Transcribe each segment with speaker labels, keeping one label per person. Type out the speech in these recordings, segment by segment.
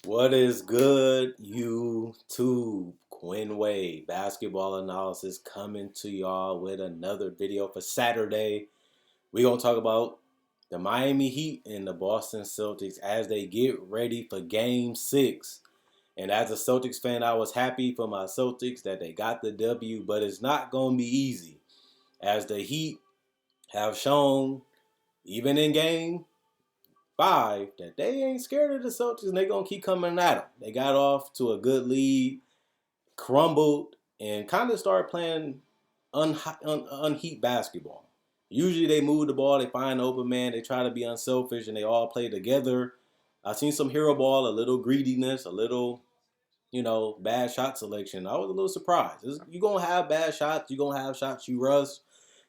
Speaker 1: What is good, YouTube? Quinn Wade, basketball analysis coming to y'all with another video for Saturday. We're going to talk about the Miami Heat and the Boston Celtics as they get ready for Game 6. And as a Celtics fan, I was happy for my Celtics that they got the W, but it's not going to be easy as the Heat have shown, even in Game 5, that they ain't scared of the Celtics and they gonna keep coming at them. They got off to a good lead, crumbled, and kind of started playing unheat basketball. Usually they move the ball, they find the open man, they try to be unselfish, and they all play together. I've seen some hero ball, a little greediness, a little, bad shot selection. I was a little surprised. You're going to have bad shots. You're going to have shots you rush.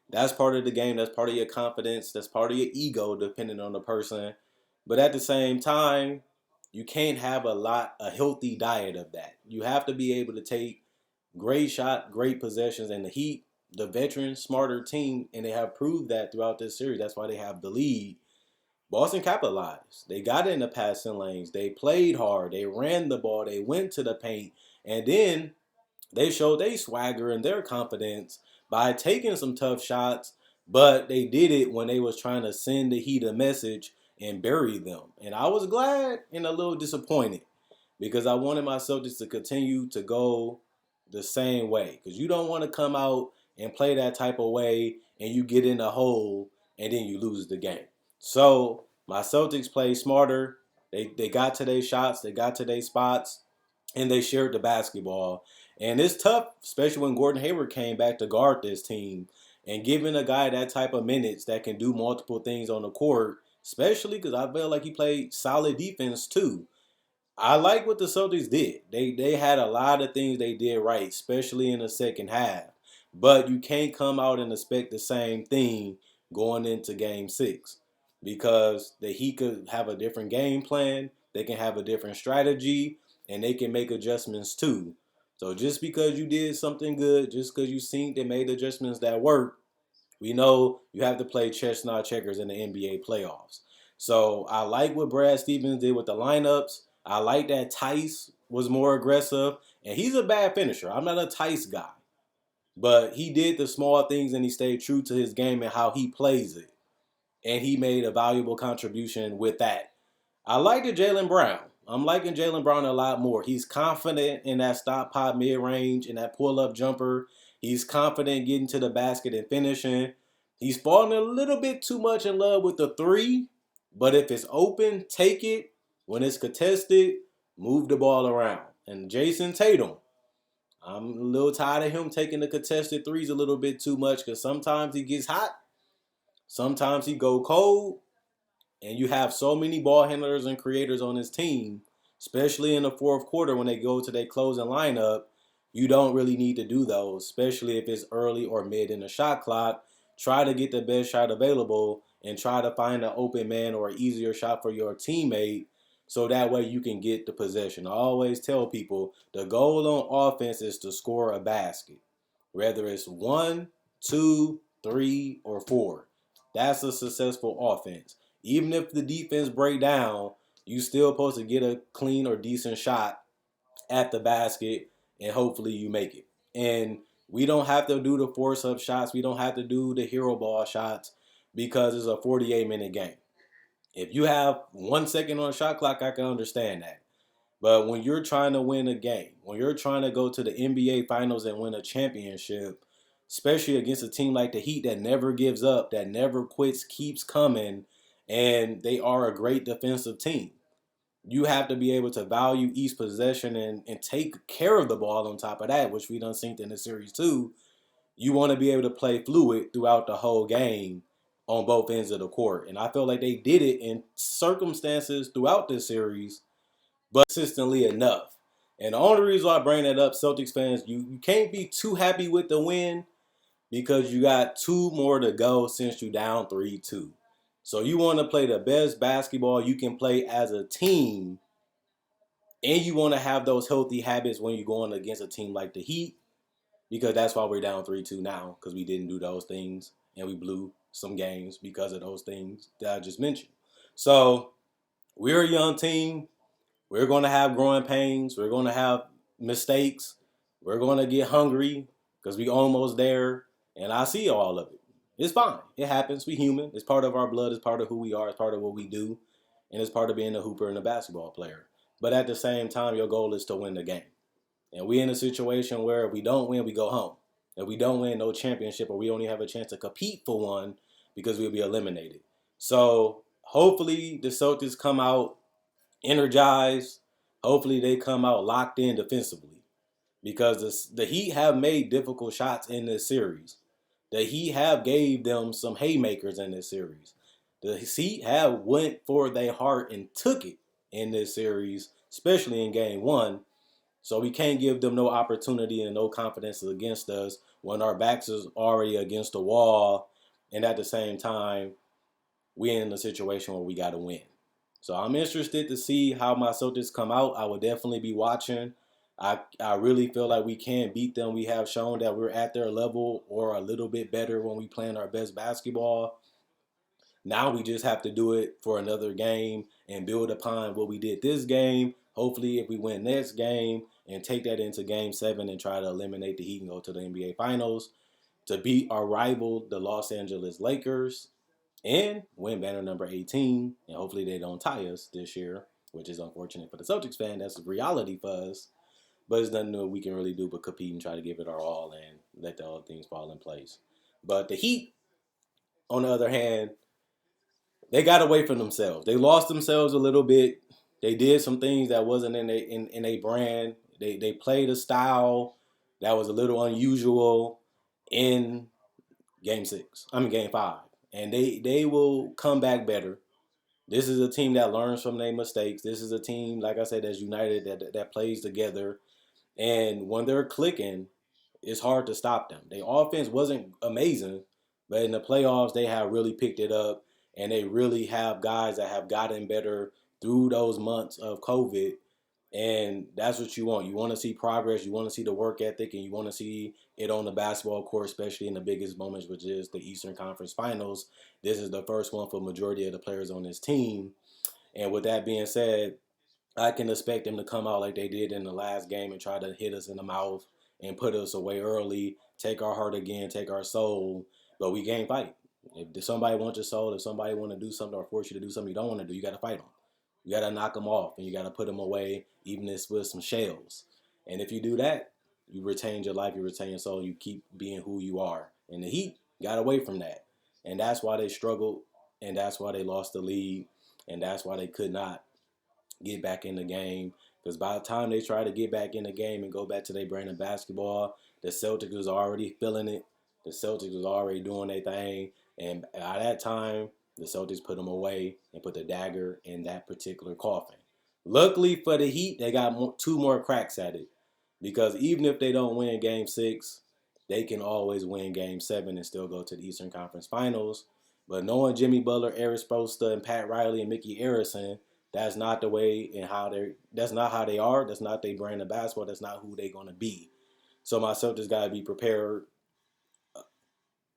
Speaker 1: That's part of the game. That's part of your confidence. That's part of your ego, depending on the person. But at the same time, you can't have a healthy diet of that. You have to be able to take great shot, great possessions, and the Heat, the veteran, smarter team, and they have proved that throughout this series. That's why they have the lead. Boston capitalized. They got in the passing lanes. They played hard. They ran the ball. They went to the paint. And then they showed their swagger and their confidence by taking some tough shots, but they did it when they was trying to send the Heat a message and bury them. And I was glad and a little disappointed because I wanted my Celtics to continue to go the same way. Because you don't want to come out and play that type of way and you get in a hole and then you lose the game. So my Celtics played smarter. They got to their shots, they got to their spots, and they shared the basketball. And it's tough, especially when Gordon Hayward came back to guard this team. And giving a guy that type of minutes that can do multiple things on the court, especially because I feel like he played solid defense too. I like what the Celtics did. They had a lot of things they did right, especially in the second half. But you can't come out and expect the same thing going into Game 6 because the Heat could have a different game plan. They can have a different strategy, and they can make adjustments too. So just because you did something good, just because you seen they made adjustments that work, we know you have to play chess, not checkers in the NBA playoffs. So I like what Brad Stevens did with the lineups. I like that Tice was more aggressive, and he's a bad finisher. I'm not a Tice guy, but he did the small things and he stayed true to his game and how he plays it, and he made a valuable contribution with that. I like the Jaylen Brown. I'm liking Jaylen Brown a lot more. He's confident in that stop pop mid range and that pull up jumper. He's confident getting to the basket and finishing. He's falling a little bit too much in love with the three, but if it's open, take it. When it's contested, move the ball around. And Jason Tatum, I'm a little tired of him taking the contested threes a little bit too much because sometimes he gets hot, sometimes he go cold, and you have so many ball handlers and creators on his team, especially in the fourth quarter when they go to their closing lineup, you don't really need to do those, especially if it's early or mid in the shot clock. Try to get the best shot available and try to find an open man or an easier shot for your teammate so that way you can get the possession. I always tell people the goal on offense is to score a basket, whether it's one, two, three, or four. That's a successful offense. Even if the defense break down, you still supposed to get a clean or decent shot at the basket, and hopefully you make it. And we don't have to do the force up shots. We don't have to do the hero ball shots because it's a 48-minute game. If you have 1 second on the shot clock, I can understand that. But when you're trying to win a game, when you're trying to go to the NBA Finals and win a championship, especially against a team like the Heat that never gives up, that never quits, keeps coming, and they are a great defensive team. You have to be able to value each possession and take care of the ball on top of that, which we done seen in the series too. You want to be able to play fluid throughout the whole game on both ends of the court. And I feel like they did it in circumstances throughout this series, but consistently enough. And the only reason why I bring that up, Celtics fans, you can't be too happy with the win because you got two more to go since you down 3-2. So you want to play the best basketball you can play as a team, and you want to have those healthy habits when you're going against a team like the Heat, because that's why we're down 3-2 now, because we didn't do those things, and we blew some games because of those things that I just mentioned. So we're a young team. We're going to have growing pains. We're going to have mistakes. We're going to get hungry because we almost there. And I see all of it. It's fine. It happens. We human. It's part of our blood. It's part of who we are. It's part of what we do. And it's part of being a hooper and a basketball player. But at the same time, your goal is to win the game. And we in a situation where if we don't win, we go home. If we don't win no championship, or we only have a chance to compete for one because we'll be eliminated. So hopefully the Celtics come out energized. Hopefully they come out locked in defensively because the Heat have made difficult shots in this series. The Heat have gave them some haymakers in this series. The Heat have went for their heart and took it in this series, especially in game one. So we can't give them no opportunity and no confidence against us when our backs is already against the wall, and at the same time we're in a situation where we got to win. So I'm interested to see how my Celtics come out. I will definitely be watching. I really feel like we can beat them. We have shown that we're at their level or a little bit better when we playing our best basketball. Now we just have to do it for another game and build upon what we did this game. Hopefully, if we win next game and take that into game 7 and try to eliminate the Heat and go to the NBA Finals to beat our rival, the Los Angeles Lakers, and win banner number 18. And hopefully they don't tie us this year, which is unfortunate for the Celtics fan. That's a reality for us. But it's nothing that we can really do but compete and try to give it our all and let the other things fall in place. But the Heat, on the other hand, they got away from themselves. They lost themselves a little bit. They did some things that wasn't in a brand. They played a style that was a little unusual in game 5. And they will come back better. This is a team that learns from their mistakes. This is a team, like I said, that's united, that plays together. And when they're clicking, it's hard to stop them. Their offense wasn't amazing, but in the playoffs, they have really picked it up, and they really have guys that have gotten better through those months of COVID. And that's what you want. You want to see progress. You want to see the work ethic, and you want to see it on the basketball court, especially in the biggest moments, which is the Eastern Conference Finals. This is the first one for majority of the players on this team. And with that being said, I can expect them to come out like they did in the last game and try to hit us in the mouth and put us away early, take our heart again, take our soul. But we can't fight. If somebody wants your soul, if somebody want to do something or force you to do something you don't want to do, you got to fight them. You got to knock them off and you got to put them away, even if it's with some shells. And if you do that, you retain your life, you retain your soul, you keep being who you are. And the Heat got away from that. And that's why they struggled, and that's why they lost the lead, and that's why they could not get back in the game. Because by the time they try to get back in the game and go back to their brand of basketball, the Celtics was already feeling it. The Celtics was already doing their thing. And at that time, the Celtics put them away and put the dagger in that particular coffin. Luckily for the Heat, they got two more cracks at it. Because even if they don't win game 6, they can always win game 7 and still go to the Eastern Conference Finals. But knowing Jimmy Butler, Eric Spoelstra, and Pat Riley and Mickey Arison, that's not the way and how they're. That's not how they are. That's not their brand of basketball. That's not who they're gonna be. So my Celtics gotta be prepared.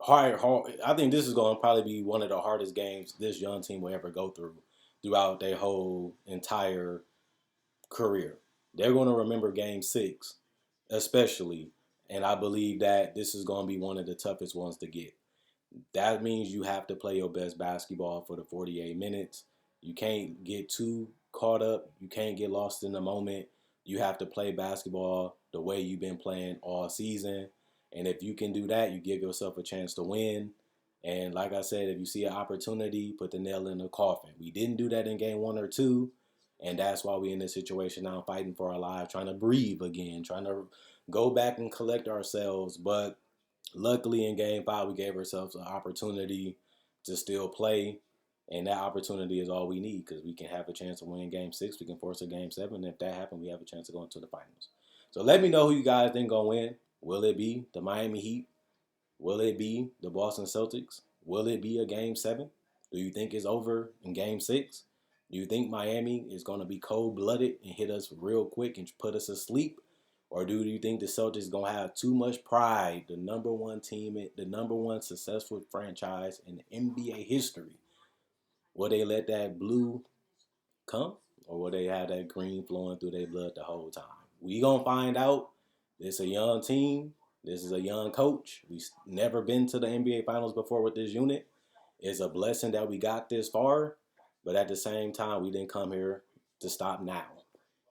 Speaker 1: Hard. I think this is gonna probably be one of the hardest games this young team will ever go through throughout their whole entire career. They're gonna remember Game 6, especially, and I believe that this is gonna be one of the toughest ones to get. That means you have to play your best basketball for the 48 minutes. You can't get too caught up. You can't get lost in the moment. You have to play basketball the way you've been playing all season. And if you can do that, you give yourself a chance to win. And like I said, if you see an opportunity, put the nail in the coffin. We didn't do that in game 1 or 2. And that's why we're in this situation now, fighting for our lives, trying to breathe again, trying to go back and collect ourselves. But luckily, in game 5, we gave ourselves an opportunity to still play, and that opportunity is all we need because we can have a chance to win game 6. We can force a game 7. And if that happens, we have a chance to go into the finals. So let me know who you guys think gonna win. Will it be the Miami Heat? Will it be the Boston Celtics? Will it be a game 7? Do you think it's over in game 6? Do you think Miami is going to be cold-blooded and hit us real quick and put us asleep? Or do you think the Celtics going to have too much pride, the number one team, the number one successful franchise in NBA history? Will they let that blue come? or will they have that green flowing through their blood the whole time? We gonna find out. This a young team. This is a young coach. We never been to the NBA Finals before with this unit. It's a blessing that we got this far, but at the same time, we didn't come here to stop now.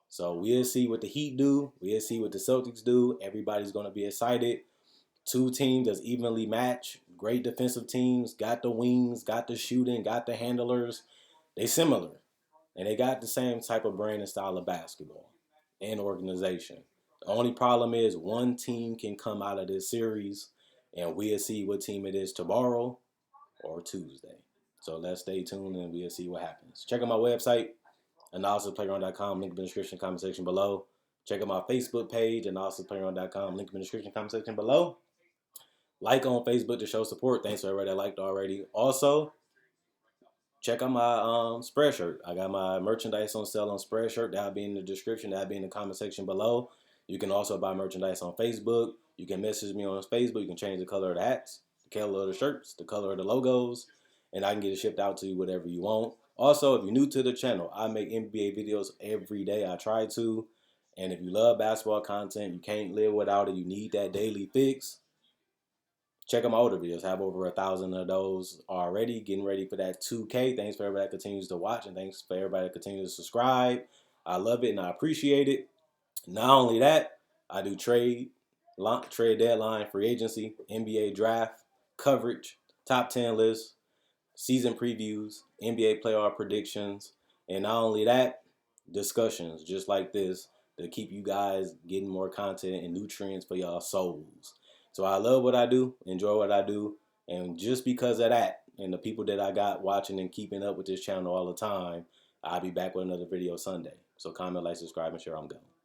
Speaker 1: So we'll see what the Heat do. We'll see what the Celtics do. Everybody's gonna be excited. Two teams that's evenly matched. Great defensive teams. Got the wings. Got the shooting. Got the handlers. They similar. And they got the same type of brand and style of basketball and organization. The only problem is one team can come out of this series, and we'll see what team it is tomorrow or Tuesday. So let's stay tuned and we'll see what happens. Check out my website, analysisplayground.com, link in the description, comment section below. Check out my Facebook page, analysisplayground.com, link in the description, comment section below. Like on Facebook to show support. Thanks for everybody that liked already. Also, check out my Spreadshirt. I got my merchandise on sale on Spreadshirt. That'll be in the description. That'll be in the comment section below. You can also buy merchandise on Facebook. You can message me on Facebook. You can change the color of the hats, the color of the shirts, the color of the logos, and I can get it shipped out to you whatever you want. Also, if you're new to the channel, I make NBA videos every day. I try to. And if you love basketball content, you can't live without it. You need that daily fix. Check out my older videos. I have over 1,000 of those already. Getting ready for that 2K. Thanks for everybody that continues to watch, and thanks for everybody that continues to subscribe. I love it and I appreciate it. Not only that, I do trade deadline, free agency, NBA draft, coverage, top 10 lists, season previews, NBA playoff predictions, and not only that, discussions just like this to keep you guys getting more content and nutrients for y'all souls. So I love what I do, enjoy what I do, and just because of that and the people that I got watching and keeping up with this channel all the time, I'll be back with another video Sunday. So comment, like, subscribe, and share. I'm going.